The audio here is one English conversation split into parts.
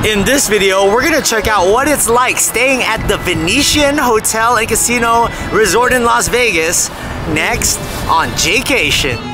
In this video, we're gonna check out what it's like staying at the Venetian Hotel and Casino Resort in Las Vegas, next on Jaycation.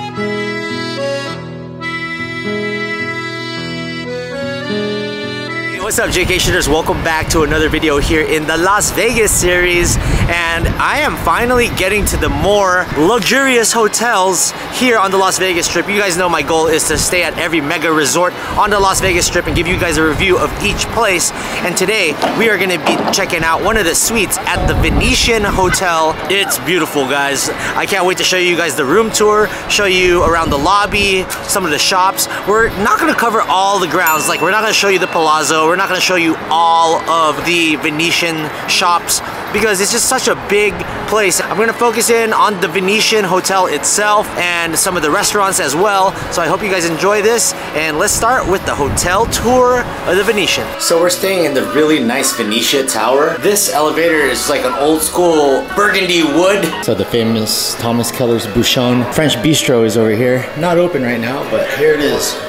What's up, Jaycationers? Welcome back to another video here in the Las Vegas series, and I am finally getting to the more luxurious hotels here on the Las Vegas Strip. You guys know my goal is to stay at every mega resort on the Las Vegas Strip and give you guys a review of each place. And today we are going to be checking out one of the suites at the Venetian Hotel. It's beautiful, guys. I can't wait to show you guys the room tour, show you around the lobby, some of the shops. We're not going to cover all the grounds. Like, we're not going to show you the Palazzo. We're not going to show you all of the Venetian shops because it's just such a big place. I'm going to focus in on the Venetian Hotel itself and some of the restaurants as well. So I hope you guys enjoy this, and let's start with the hotel tour of the Venetian. So we're staying in the really nice Venezia Tower. This elevator is like an old school burgundy wood. So the famous Thomas Keller's Bouchon French Bistro is over here. Not open right now, but here it is.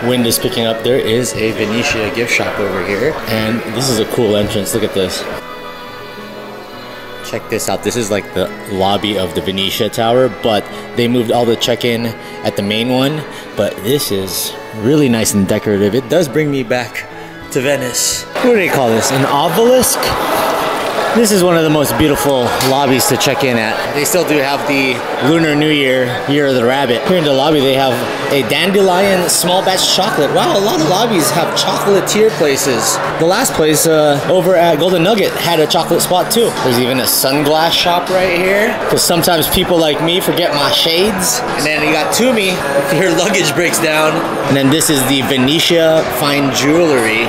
Wind is picking up. There is a Venezia gift shop over here, and this is a cool entrance. Look at this. Check this out. This is like the lobby of the Venezia Tower, but they moved all the check-in at the main one. But this is really nice and decorative. It does bring me back to Venice. What do they call this? An obelisk? This is one of the most beautiful lobbies to check in at. They still do have the Lunar New Year, Year of the Rabbit. Here in the lobby they have a dandelion small batch chocolate. Wow, a lot of lobbies have chocolatier places. The last place over at Golden Nugget had a chocolate spot too. There's even a sunglass shop right here, because sometimes people like me forget my shades. And then you got Toomey if your luggage breaks down. And then this is the Venezia Fine Jewelry.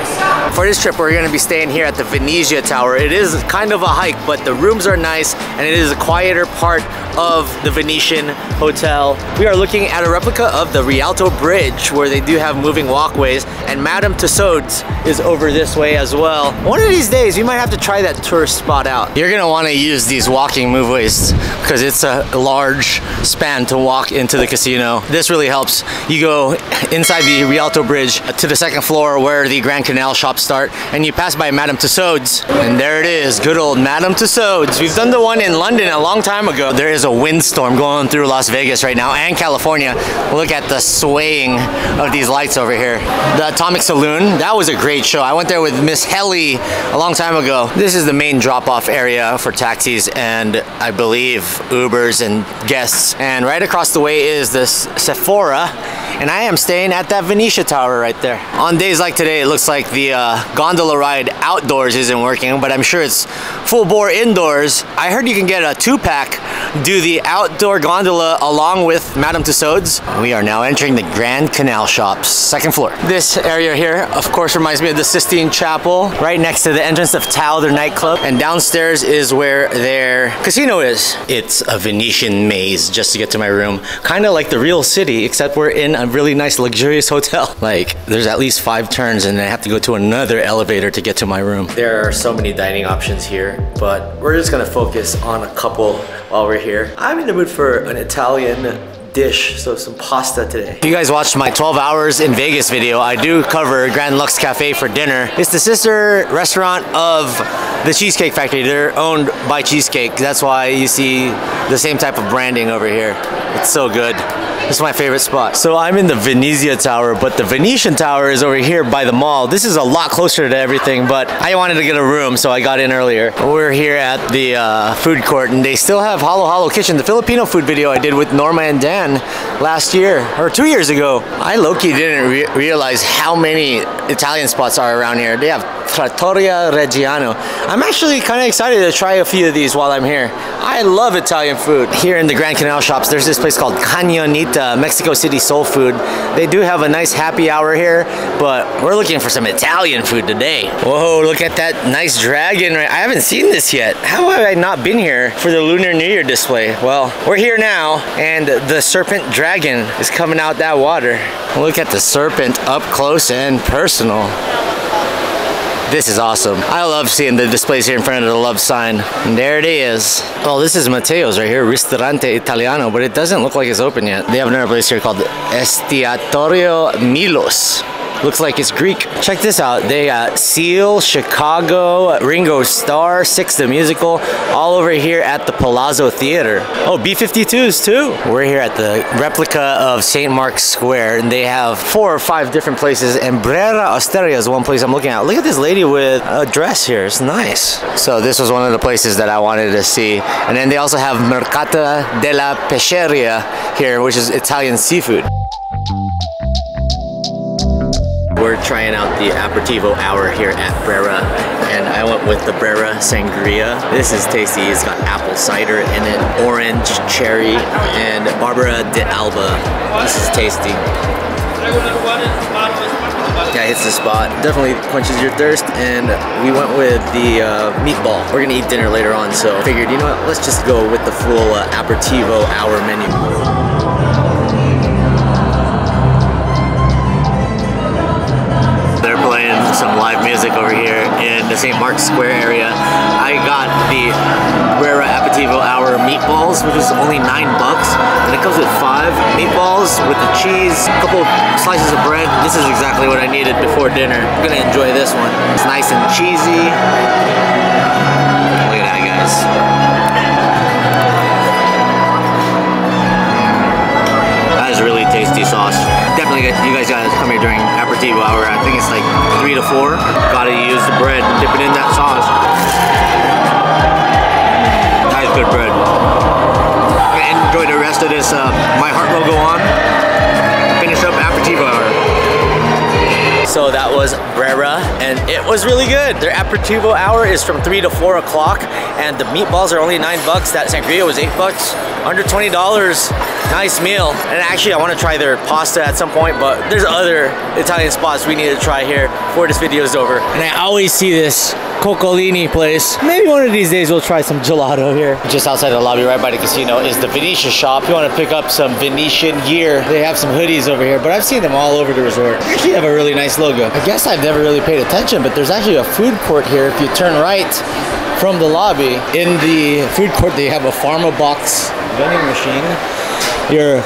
For this trip, we're gonna be staying here at the Venezia Tower. It is kind of a hike, but the rooms are nice, and it is a quieter part of the Venetian Hotel. We are looking at a replica of the Rialto Bridge, where they do have moving walkways, and Madame Tussauds is over this way as well. One of these days, you might have to try that tourist spot out. You're gonna wanna use these walking moveways, because it's a large span to walk into the casino. This really helps. You go inside the Rialto Bridge to the second floor where the Grand Canal shops start, and you pass by Madame Tussauds, and there it is, good old Madame Tussauds. We've done the one in London a long time ago. There is a windstorm going through Las Vegas right now and California. Look at the swaying of these lights over here. The Atomic Saloon, that was a great show. I went there with Miss Helly a long time ago. This is the main drop-off area for taxis and I believe Ubers and guests. And right across the way is this Sephora, and I am staying at that Venezia Tower right there. On days like today, it looks like the gondola ride outdoors isn't working, but I'm sure it's full bore indoors. I heard you can get a 2-pack, do the outdoor gondola along with Madame Tussauds. We are now entering the Grand Canal shops, second floor. This area here, of course, reminds me of the Sistine Chapel, right next to the entrance of Tao, their nightclub. And downstairs is where their casino is. It's a Venetian maze just to get to my room. Kind of like the real city, except we're in a really nice luxurious hotel. Like, there's at least 5 turns and I have to go to another elevator to get to my room. There are so many dining options here, but we're just gonna focus on a couple while we're here. I'm in the mood for an Italian dish, so some pasta today. If you guys watched my 12 hours in Vegas video, I do cover Grand Lux Cafe for dinner. It's the sister restaurant of the Cheesecake Factory. They're owned by Cheesecake. That's why you see the same type of branding over here. It's so good. This is my favorite spot. So I'm in the Venezia Tower, but the Venetian Tower is over here by the mall. This is a lot closer to everything, but I wanted to get a room, so I got in earlier. We're here at the food court, and they still have Halo Halo Kitchen, the Filipino food video I did with Norma and Dan last year, or 2 years ago. I low-key didn't realize how many Italian spots are around here. They have Trattoria Reggiano. I'm actually kind of excited to try a few of these while I'm here. I love Italian food. Here in the Grand Canal shops, there's this place called Cañonita, Mexico City soul food. They do have a nice happy hour here, but we're looking for some Italian food today. Whoa, look at that nice dragon. I haven't seen this yet. How have I not been here for the Lunar New Year display? Well, we're here now, and the serpent dragon is coming out that water. Look at the serpent up close and personal. This is awesome. I love seeing the displays here in front of the love sign. And there it is. Oh, this is Matteo's right here, Ristorante Italiano, but it doesn't look like it's open yet. They have another place here called Estiatorio Milos. Looks like it's Greek. Check this out. They got Seal, Chicago, Ringo Starr, Six the Musical, all over here at the Palazzo Theater. Oh, B-52s too. We're here at the replica of St. Mark's Square, and they have 4 or 5 different places, and Brera Osteria is one place I'm looking at. Look at this lady with a dress here. It's nice. So this was one of the places that I wanted to see. And then they also have Mercato della Pescheria here, which is Italian seafood. We're trying out the aperitivo hour here at Brera, and I went with the Brera Sangria. This is tasty. It's got apple cider in it, orange, cherry, and Barbara de Alba. This is tasty. Yeah, hits the spot. Definitely quenches your thirst, and we went with the meatball. We're gonna eat dinner later on, so I figured, you know what, let's just go with the full aperitivo hour menu. Some live music over here in the St. Mark's Square area. I got the Brera Aperitivo Hour meatballs, which was only $9, and it comes with 5 meatballs with the cheese, a couple slices of bread. This is exactly what I needed before dinner. I'm gonna enjoy this one. It's nice and cheesy. Look at that, guys. That is really tasty sauce. Definitely, you guys gotta come here during aperitivo hour. I think it's like 3 to 4. Gotta use the bread, dip it in that sauce. That is good bread. I'm gonna enjoy the rest of this. My heart will go on. Finish up aperitivo hour. So that was Brera, and it was really good. Their aperitivo hour is from 3 to 4 o'clock, and the meatballs are only $9. That sangria was $8. Under $20. Nice meal. And actually, I want to try their pasta at some point, but there's other Italian spots we need to try here before this video is over. And I always see this Coccolini place. Maybe one of these days we'll try some gelato here. Just outside the lobby, right by the casino, is the Venetian shop. If you want to pick up some Venetian gear, they have some hoodies over here, but I've seen them all over the resort. They actually have a really nice logo. I guess I've never really paid attention, but there's actually a food court here. If you turn right from the lobby, in the food court, they have a Pharma Box vending machine. Your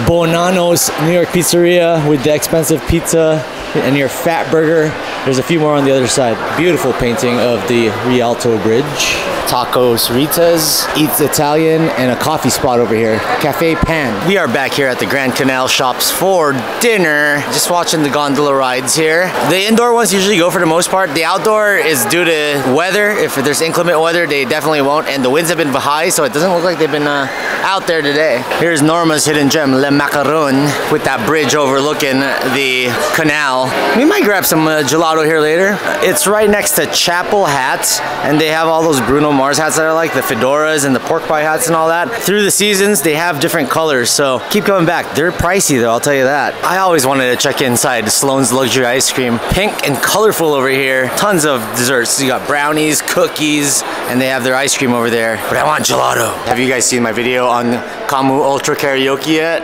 Bonanno's New York pizzeria with the expensive pizza and your Fat Burger. There's a few more on the other side. Beautiful painting of the Rialto Bridge. Tacos Rita's, Eats Italian, and a coffee spot over here, Cafe Pan. We are back here at the Grand Canal Shops for dinner. Just watching the gondola rides here. The indoor ones usually go for the most part. The outdoor is due to weather. If there's inclement weather, they definitely won't. And the winds have been high, so it doesn't look like they've been out there today. Here's Norma's hidden gem, Le Macaron, with that bridge overlooking the canal. We might grab some gelato here later. It's right next to Chapel Hats, and they have all those Bruno Mars hats that I like, the fedoras and the pork pie hats and all that. Through the seasons, they have different colors, so keep coming back. They're pricey though, I'll tell you that. I always wanted to check inside Sloan's Luxury Ice Cream. Pink and colorful over here. Tons of desserts. You got brownies, cookies, and they have their ice cream over there. But I want gelato. Have you guys seen my video on Kamu Ultra Karaoke yet?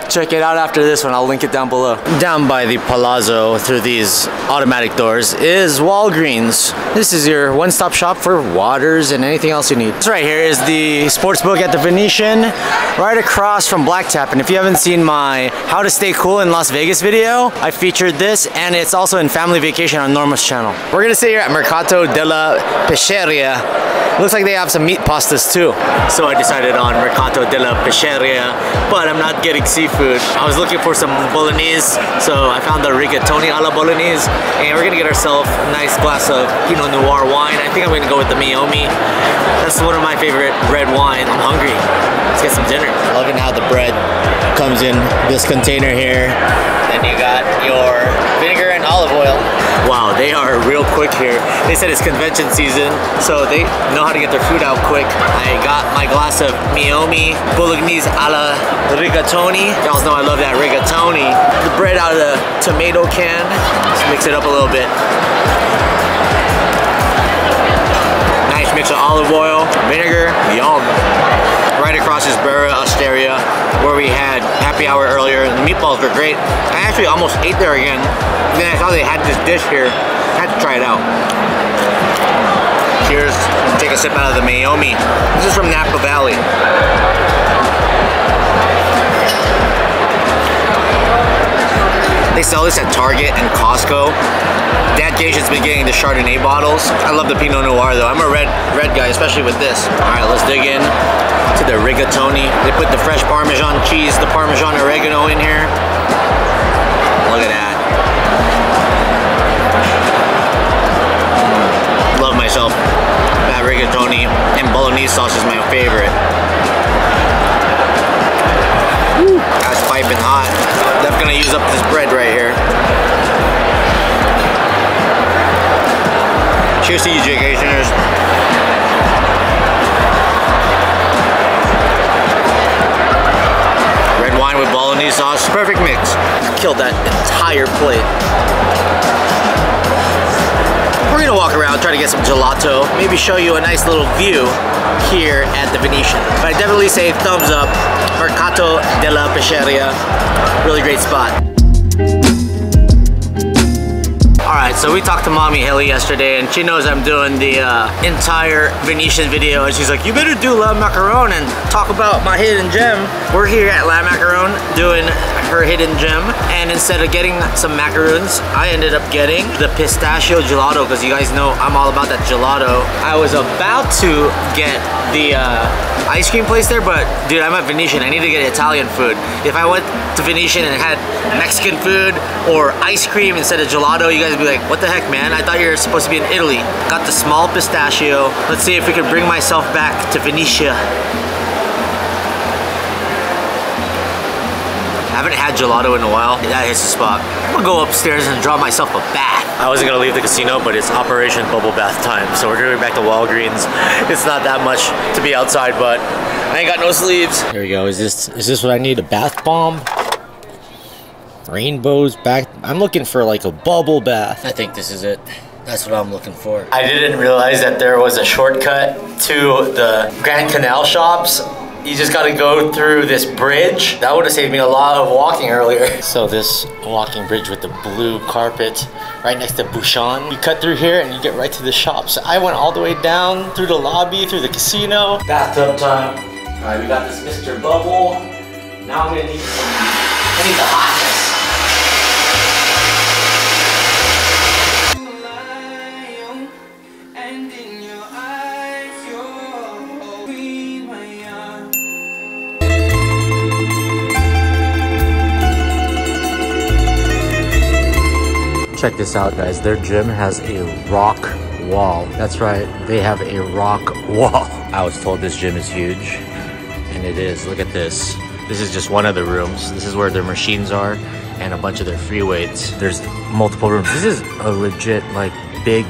Check it out after this one. I'll link it down below. Down by the Palazzo, through these automatic doors, is Walgreens. This is your one-stop shop for waters and anything else you need. This right here is the sports book at the Venetian, right across from Black Tap. And if you haven't seen my How to Stay Cool in Las Vegas video, I featured this, and it's also in Family Vacation on Norma's channel. We're gonna stay here at Mercato della Pescheria. Looks like they have some meat pastas too. So I decided on Mercato della Pescheria, but I'm not getting seafood. I was looking for some bolognese, so I found the rigatoni alla bolognese, and we're gonna get ourselves a nice glass of Pinot Noir wine. I think I'm gonna go with the Miomi. That's one of my favorite red wine. I'm hungry. Let's get some dinner. Loving how the bread comes in this container here. Then you got your vinegar and olive oil. Wow, they are real quick here. They said it's convention season, so they know how to get their food out quick. I got my glass of Miomi Bolognese alla rigatoni. Y'all know I love that rigatoni. The bread out of the tomato can. Let's mix it up a little bit. Nice mix of olive oil, vinegar, yum. Right across is Brera Osteria, where we had happy hour earlier. The meatballs were great. I actually almost ate there again. Then I saw they had this dish here. I had to try it out. Cheers. Take a sip out of the Miomi. This is from Napa Valley. They sell this at Target and Costco. Jaydacation's been getting the Chardonnay bottles. I love the Pinot Noir though. I'm a red guy, especially with this. All right, let's dig in to the rigatoni. They put the fresh Parmesan cheese, the Parmesan oregano in here. Look at that. Love myself that rigatoni, and bolognese sauce is my favorite. Woo, that's piping hot. Definitely gonna use up this bread right here. Cheers to you, Jaycationers. Red wine with bolognese sauce, perfect mix. Killed that entire plate. We're gonna walk around, try to get some gelato, maybe show you a nice little view here at the Venetian. But I definitely say thumbs up, Mercato della Pescheria, really great spot. Alright, so we talked to Mommy Hilly yesterday, and she knows I'm doing the entire Venetian video, and she's like, you better do La Macaron and talk about my hidden gem. We're here at La Macaron doing her hidden gem, and instead of getting some macaroons, I ended up getting the pistachio gelato, because you guys know I'm all about that gelato. I was about to get the ice cream place there, but dude, I'm at Venetian, I need to get Italian food. If I went to Venetian and had Mexican food or ice cream instead of gelato, you guys would be like, what the heck, man? I thought you were supposed to be in Italy. Got the small pistachio. Let's see if we can bring myself back to Venetia. I haven't had gelato in a while. That hits the spot. I'm gonna go upstairs and draw myself a bath. I wasn't gonna leave the casino, but it's Operation Bubble Bath time. So we're going back to Walgreens. It's not that much to be outside, but I ain't got no sleeves. Here we go. Is this what I need? A bath bomb? Rainbows back. I'm looking for like a bubble bath. I think this is it. That's what I'm looking for. I didn't realize that there was a shortcut to the Grand Canal shops. You just gotta go through this bridge. That would have saved me a lot of walking earlier. So this walking bridge with the blue carpet right next to Bouchon. You cut through here and you get right to the shops. I went all the way down through the lobby, through the casino. Bathtub time. All right, we got this Mr. Bubble. Now I'm gonna need I need the hotness. Check this out, guys. Their gym has a rock wall. That's right, they have a rock wall. I was told this gym is huge, and it is. Look at this. This is just one of the rooms. This is where their machines are and a bunch of their free weights. There's multiple rooms. This is a legit, like, big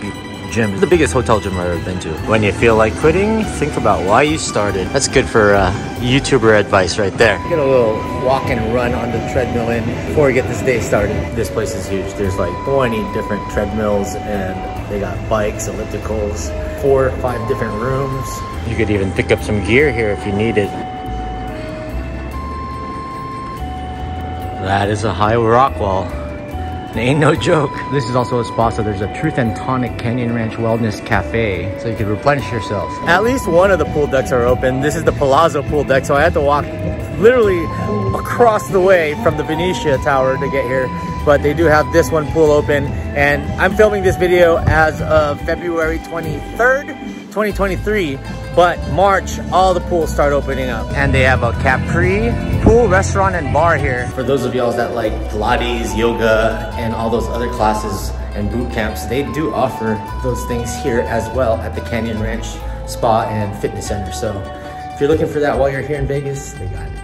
gym. It's the biggest hotel gym I've ever been to. When you feel like quitting, think about why you started. That's good for YouTuber advice right there. Get a little walk and run on the treadmill in before we get this day started. This place is huge. There's like 20 different treadmills, and they got bikes, ellipticals, 4 or 5 different rooms. You could even pick up some gear here if you need it. That is a high rock wall. It ain't no joke. This is also a spa, so there's a Truth and Tonic Canyon Ranch Wellness Cafe, so you can replenish yourself. At least one of the pool decks are open. This is the Palazzo pool deck, so I had to walk literally across the way from the Venezia Tower to get here. But they do have this one pool open, and I'm filming this video as of February 23rd, 2023. But March, all the pools start opening up. And they have a Capri pool, restaurant, and bar here. For those of y'all that like Pilates, yoga, and all those other classes and boot camps, they do offer those things here as well at the Canyon Ranch Spa and Fitness Center. So if you're looking for that while you're here in Vegas, they got it.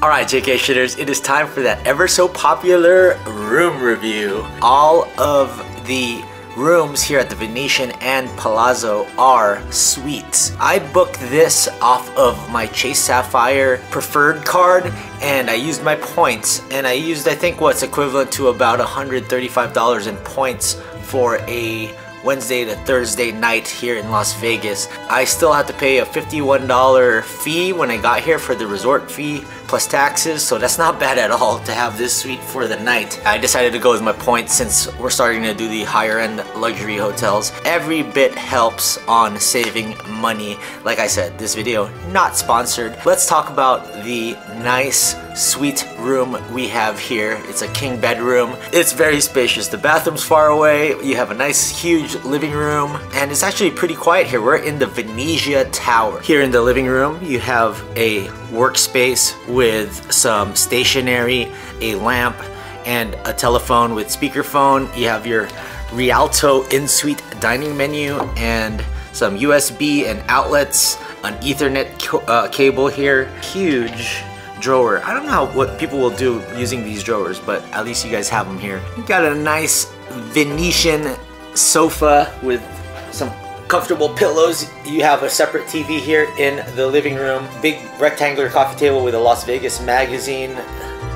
All right, Jaycationers, it is time for that ever so popular room review. All of the rooms here at the Venetian and Palazzo are suites. I booked this off of my Chase Sapphire preferred card, and I used my points, and I used, I think, what's equivalent to about $135 in points for a Wednesday to Thursday night here in Las Vegas. I still had to pay a $51 fee when I got here for the resort fee plus taxes, so that's not bad at all to have this suite for the night. I decided to go with my points since we're starting to do the higher end luxury hotels. Every bit helps on saving money. Like I said, this video not sponsored. Let's talk about the nice suite room we have here. It's a king bedroom. It's very spacious. The bathroom's far away. You have a nice huge living room, and it's actually pretty quiet here. We're in the Venezia Tower. Here in the living room, you have a workspace with some stationery, a lamp, and a telephone with speakerphone. You have your Rialto in-suite dining menu and some USB and outlets, an Ethernet cable here. Huge drawer. I don't know what people will do using these drawers, but at least you guys have them here. You got a nice Venetian sofa with some comfortable pillows. You have a separate TV here in the living room. Big rectangular coffee table with a Las Vegas magazine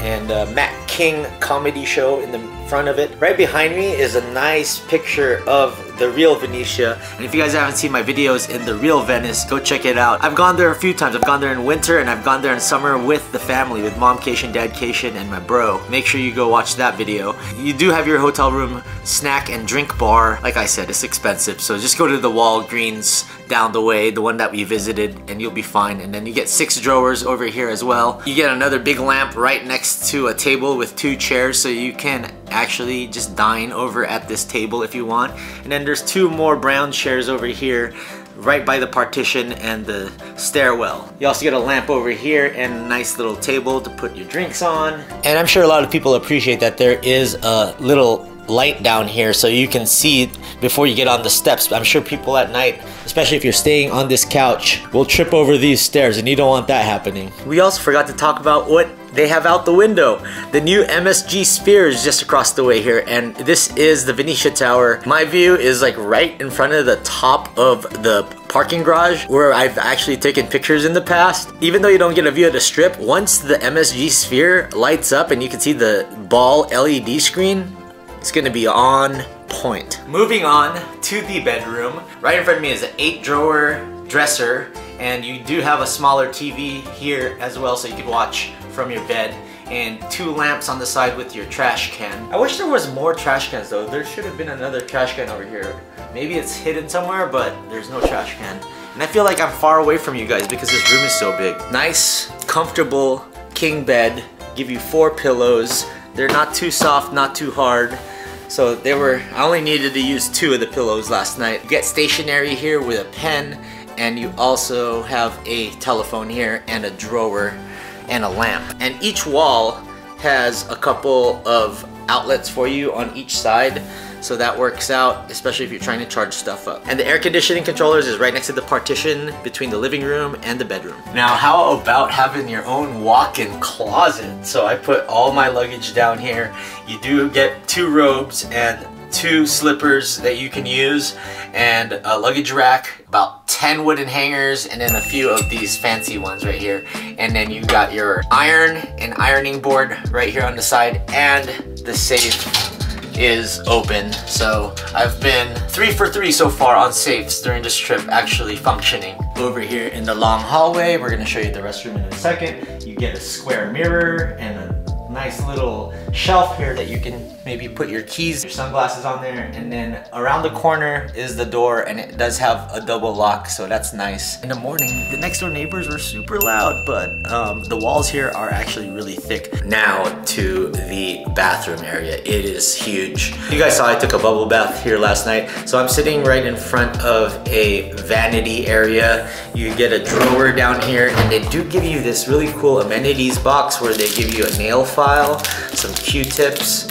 and a Matt King comedy show in the front of it. Right behind me is a nice picture of the Real Venetia, and if you guys haven't seen my videos in the Real Venice, go check it out. I've gone there a few times. I've gone there in winter and I've gone there in summer with the family, with Momcation, Dadcation, and my bro. Make sure you go watch that video. You do have your hotel room snack and drink bar. Like I said, it's expensive, so just go to the Walgreens down the way, the one that we visited, and you'll be fine. And then you get 6 drawers over here as well. You get another big lamp right next to a table with 2 chairs, so you can actually just dine over at this table if you want. And then there's 2 more brown chairs over here right by the partition and the stairwell. You also get a lamp over here and a nice little table to put your drinks on. And I'm sure a lot of people appreciate that there is a little light down here so you can see before you get on the steps. I'm sure people at night, especially if you're staying on this couch, will trip over these stairs, and you don't want that happening. We also forgot to talk about what they have out the window. The new MSG Sphere is just across the way here, and this is the Venezia Tower. My view is like right in front of the top of the parking garage where I've actually taken pictures in the past. Even though you don't get a view of the strip, once the MSG Sphere lights up and you can see the ball LED screen, it's gonna be on point. Moving on to the bedroom. Right in front of me is an 8-drawer dresser, and you do have a smaller TV here as well so you can watch from your bed, and 2 lamps on the side with your trash can. I wish there was more trash cans though. There should have been another trash can over here. Maybe it's hidden somewhere, but there's no trash can. And I feel like I'm far away from you guys because this room is so big. Nice, comfortable king bed. Give you 4 pillows. They're not too soft, not too hard. So I only needed to use 2 of the pillows last night. You get stationery here with a pen, and you also have a telephone here and a drawer and a lamp. And each wall has a couple of outlets for you on each side. So that works out, especially if you're trying to charge stuff up. And the air conditioning controllers is right next to the partition between the living room and the bedroom. Now, how about having your own walk-in closet? So I put all my luggage down here. You do get 2 robes and 2 slippers that you can use, and a luggage rack, about 10 wooden hangers, and then a few of these fancy ones right here. And then you got your iron and ironing board right here on the side, and the safe is open. So I've been 3 for 3 so far on safes during this trip actually functioning. Over here in the long hallway, we're gonna show you the restroom in a second. You get a square mirror and a nice little shelf here that you can maybe put your keys, your sunglasses on there, and then around the corner is the door, and it does have a double lock, so that's nice. In the morning, the next door neighbors were super loud, but the walls here are actually really thick. Now to the bathroom area. It is huge. You guys saw I took a bubble bath here last night, so I'm sitting right in front of a vanity area. You get a drawer down here, and they do give you this really cool amenities box where they give you a nail file, some Q-tips,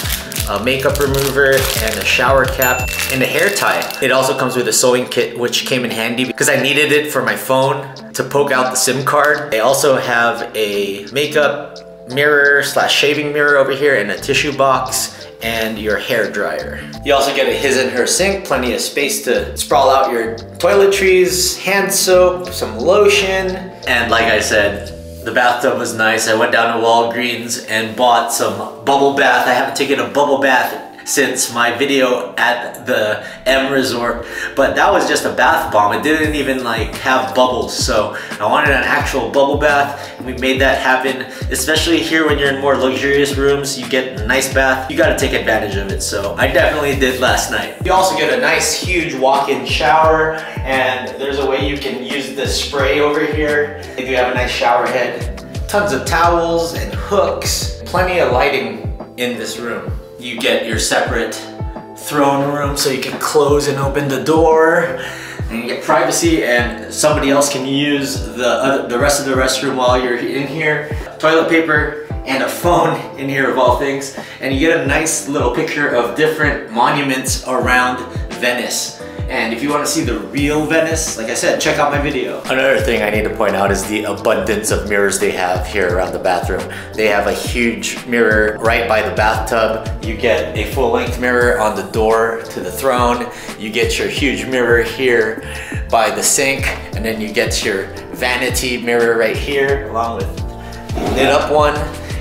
a makeup remover, and a shower cap, and a hair tie. It also comes with a sewing kit, which came in handy because I needed it for my phone to poke out the SIM card. They also have a makeup mirror / shaving mirror over here, and a tissue box, and your hair dryer. You also get a his and her sink, plenty of space to sprawl out your toiletries, hand soap, some lotion, and like I said, the bathtub was nice. I went down to Walgreens and bought some bubble bath. I haven't taken a bubble bath since my video at the M Resort, but that was just a bath bomb. It didn't even like have bubbles, so I wanted an actual bubble bath, and we made that happen. Especially here when you're in more luxurious rooms, you get a nice bath. You gotta take advantage of it, so I definitely did last night. You also get a nice huge walk-in shower, and there's a way you can use the spray over here. They do have a nice shower head. Tons of towels and hooks. Plenty of lighting in this room. You get your separate throne room so you can close and open the door, and you get privacy, and somebody else can use the rest of the restroom while you're in here. Toilet paper and a phone in here of all things, and you get a nice little picture of different monuments around Venice. And if you want to see the real Venice, like I said, check out my video. Another thing I need to point out is the abundance of mirrors they have here around the bathroom. They have a huge mirror right by the bathtub. You get a full-length mirror on the door to the throne. You get your huge mirror here by the sink, and then you get your vanity mirror right here, along with the lit up one,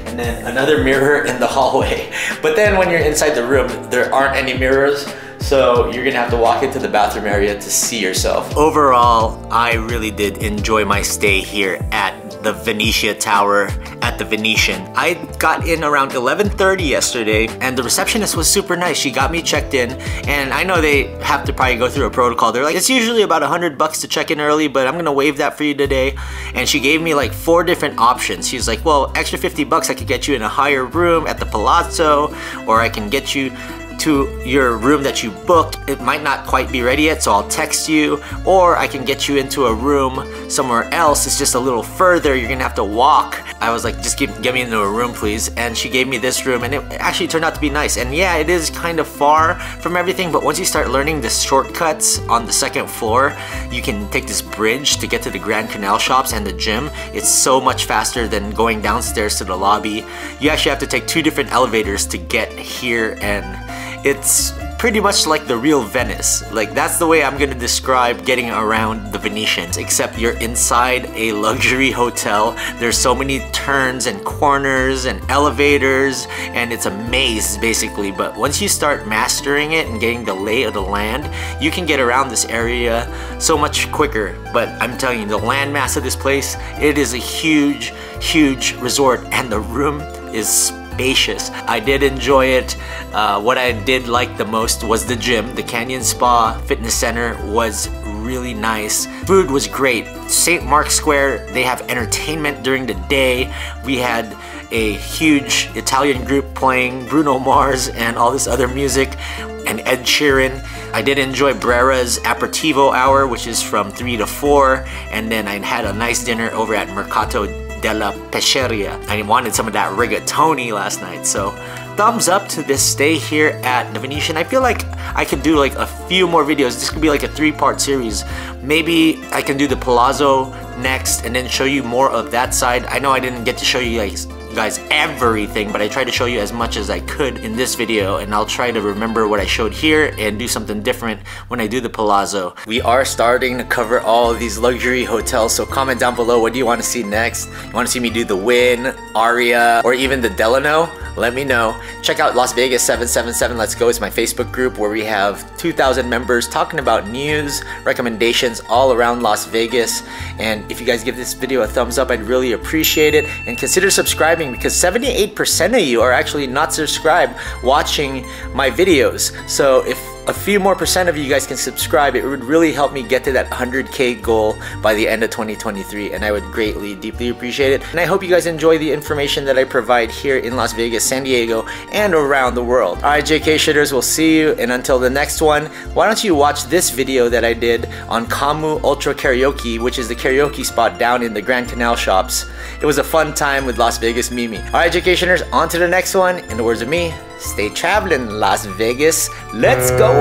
and then another mirror in the hallway. But then when you're inside the room, there aren't any mirrors, so you're gonna have to walk into the bathroom area to see yourself. Overall, I really did enjoy my stay here at the Venezia Tower at the Venetian. I got in around 11:30 yesterday, and the receptionist was super nice. She got me checked in, and I know they have to probably go through a protocol. They're like, it's usually about $100 to check in early, but I'm gonna waive that for you today. And she gave me like 4 different options. She's like, well, extra $50 I could get you in a higher room at the Palazzo, or I can get you to your room that you booked. It might not quite be ready yet, so I'll text you, or I can get you into a room somewhere else. It's just a little further. You're gonna have to walk. I was like, just get me into a room, please. And she gave me this room, and it actually turned out to be nice. And yeah, it is kind of far from everything, but once you start learning the shortcuts on the 2nd floor, you can take this bridge to get to the Grand Canal shops and the gym. It's so much faster than going downstairs to the lobby. You actually have to take 2 different elevators to get here, and it's pretty much like the real Venice. Like, that's the way I'm gonna describe getting around the Venetians, except you're inside a luxury hotel. There's so many turns and corners and elevators, and it's a maze basically. But once you start mastering it and getting the lay of the land, you can get around this area so much quicker. But I'm telling you, the landmass of this place, it is a huge, huge resort, and the room is spacious. I did enjoy it. What I did like the most was the gym. The Canyon Spa Fitness Center was really nice. Food was great. St. Mark's Square, they have entertainment during the day. We had a huge Italian group playing Bruno Mars and all this other music, and Ed Sheeran. I did enjoy Brera's aperitivo hour, which is from 3 to 4, and then I had a nice dinner over at Mercato della Pescheria. I wanted some of that rigatoni last night, so thumbs up to this stay here at the Venetian. I feel like I could do like a few more videos. This could be like a 3-part series. Maybe I can do the Palazzo next and then show you more of that side. I know I didn't get to show you guys everything, but I tried to show you as much as I could in this video, and I'll try to remember what I showed here and do something different when I do the Palazzo. We are starting to cover all of these luxury hotels, so comment down below, what do you want to see next? You want to see me do the Wynn, Aria, or even the Delano? Let me know. Check out Las Vegas 777 Let's Go. It's my Facebook group where we have 2,000 members talking about news, recommendations all around Las Vegas. And if you guys give this video a thumbs up, I'd really appreciate it. And consider subscribing, because 78% of you are actually not subscribed watching my videos. So if a few more percent of you guys can subscribe, it would really help me get to that 100K goal by the end of 2023, and I would greatly, deeply appreciate it. And I hope you guys enjoy the information that I provide here in Las Vegas, San Diego, and around the world. Alright, Jaycationers, we'll see you, and until the next one, why don't you watch this video that I did on Kamu Ultra Karaoke, which is the karaoke spot down in the Grand Canal shops. It was a fun time with Las Vegas Mimi. Alright, Jaycationers, on to the next one. In the words of me, stay traveling, Las Vegas. Let's go!